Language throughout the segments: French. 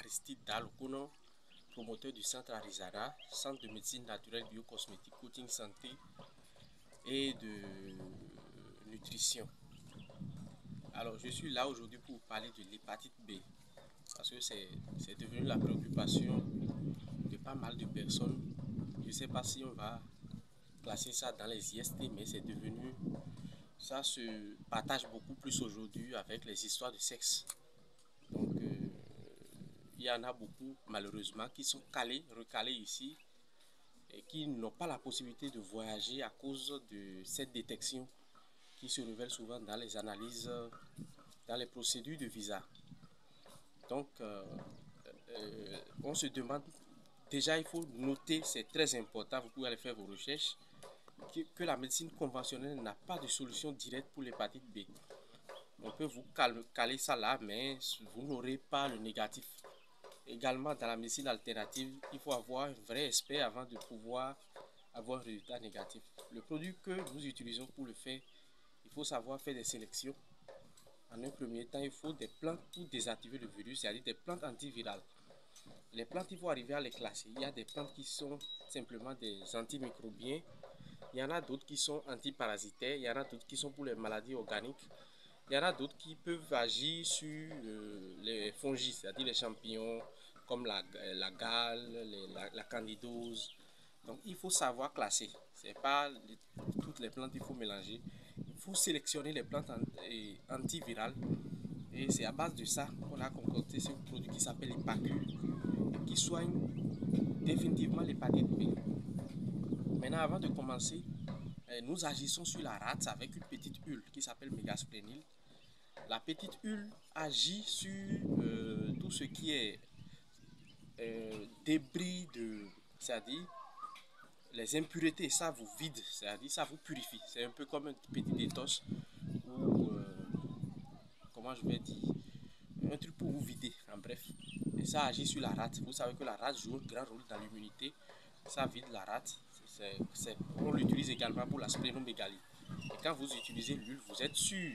Aristide Dalokono, promoteur du centre Arizara, centre de médecine naturelle, biocosmétique, coaching santé et de nutrition. Alors je suis là aujourd'hui pour vous parler de l'hépatite B, parce que c'est devenu la préoccupation de pas mal de personnes. Je ne sais pas si on va classer ça dans les IST, mais c'est devenu, ça se partage beaucoup plus aujourd'hui avec les histoires de sexe. Donc il y en a beaucoup malheureusement qui sont recalés ici et qui n'ont pas la possibilité de voyager à cause de cette détection qui se révèle souvent dans les analyses, dans les procédures de visa. Donc on se demande, déjà il faut noter, c'est très important, vous pouvez aller faire vos recherches, que la médecine conventionnelle n'a pas de solution directe pour l'hépatite B. On peut vous caler ça là, mais vous n'aurez pas le négatif. Également, dans la médecine alternative, il faut avoir un vrai expert avant de pouvoir avoir un résultat négatif. Le produit que nous utilisons pour le faire, il faut savoir faire des sélections. En un premier temps, il faut des plantes pour désactiver le virus, c'est-à-dire des plantes antivirales. Les plantes, il faut arriver à les classer. Il y a des plantes qui sont simplement des antimicrobiens. Il y en a d'autres qui sont antiparasitaires. Il y en a d'autres qui sont pour les maladies organiques. Il y en a d'autres qui peuvent agir sur les fongies, c'est-à-dire les champignons, comme la gale, la candidose. Donc il faut savoir classer. Ce n'est pas toutes les plantes qu'il faut mélanger. Il faut sélectionner les plantes antivirales. Et c'est à base de ça qu'on a concocté ce produit qui s'appelle Epacu, qui soigne définitivement l'hépatite B. Maintenant, avant de commencer, nous agissons sur la rate avec une petite huile qui s'appelle mégasplénil. La petite huile agit sur tout ce qui est débris c'est-à-dire les impuretés, ça vous vide, c'est-à-dire ça vous purifie. C'est un peu comme un petit détox ou comment je vais dire, un truc pour vous vider, en bref. Et ça agit sur la rate. Vous savez que la rate joue un grand rôle dans l'immunité. Ça vide la rate. On l'utilise également pour la splénomégalie. Et quand vous utilisez l'huile, vous êtes sûr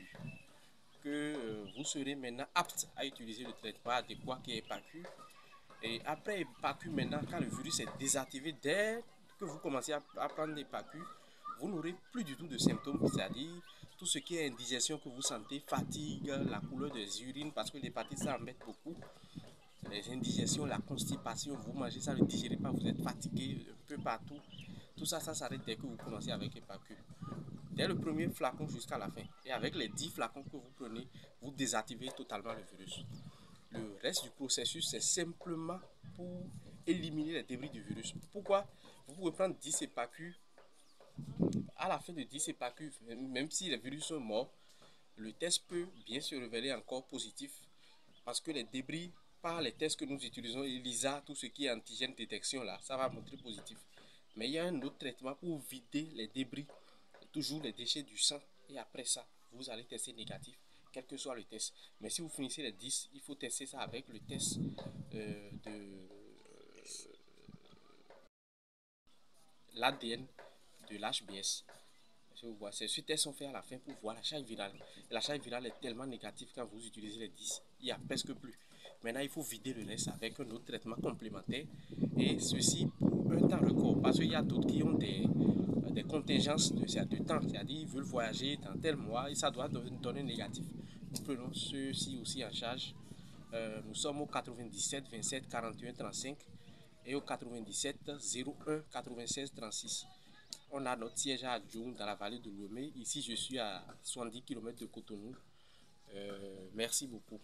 que vous serez maintenant apte à utiliser le traitement adéquat qui est Epacu. Et après Epacu, maintenant, quand le virus est désactivé, dès que vous commencez à prendre Epacu, vous n'aurez plus du tout de symptômes, c'est-à-dire tout ce qui est indigestion que vous sentez, fatigue, la couleur des urines, parce que l'hépatite ça embête beaucoup. Les indigestions, la constipation, vous mangez ça, ne le digérez pas, vous êtes fatigué un peu partout. Tout ça, ça s'arrête dès que vous commencez avec Epacu. Dès le premier flacon jusqu'à la fin. Et avec les 10 flacons que vous prenez, vous désactivez totalement le virus. Le reste du processus, c'est simplement pour éliminer les débris du virus. Pourquoi? Vous pouvez prendre 10 Epacu. À la fin de 10 Epacu, même si les virus sont morts, le test peut bien se révéler encore positif parce que les débris, par les tests que nous utilisons, ELISA, tout ce qui est antigène détection là, ça va montrer positif. Mais il y a un autre traitement pour vider les débris, toujours les déchets du sang, et après ça, vous allez tester négatif, quel que soit le test. Mais si vous finissez les 10, il faut tester ça avec le test de l'ADN de l'HBS. Ces tests sont faits à la fin pour voir la charge virale. Et la charge virale est tellement négative quand vous utilisez les 10, il n'y a presque plus. Maintenant, il faut vider le reste avec un autre traitement complémentaire. Et ceci pour un temps record. Parce qu'il y a d'autres qui ont des contingences de temps. C'est-à-dire ils veulent voyager dans tel mois et ça doit donner négatif. Nous prenons ceux-ci aussi en charge. Nous sommes au 97 27 41 35 et au 97 01 96 36. On a notre siège à Djoum dans la vallée de Lomé. Ici, je suis à 70 km de Cotonou. Merci beaucoup.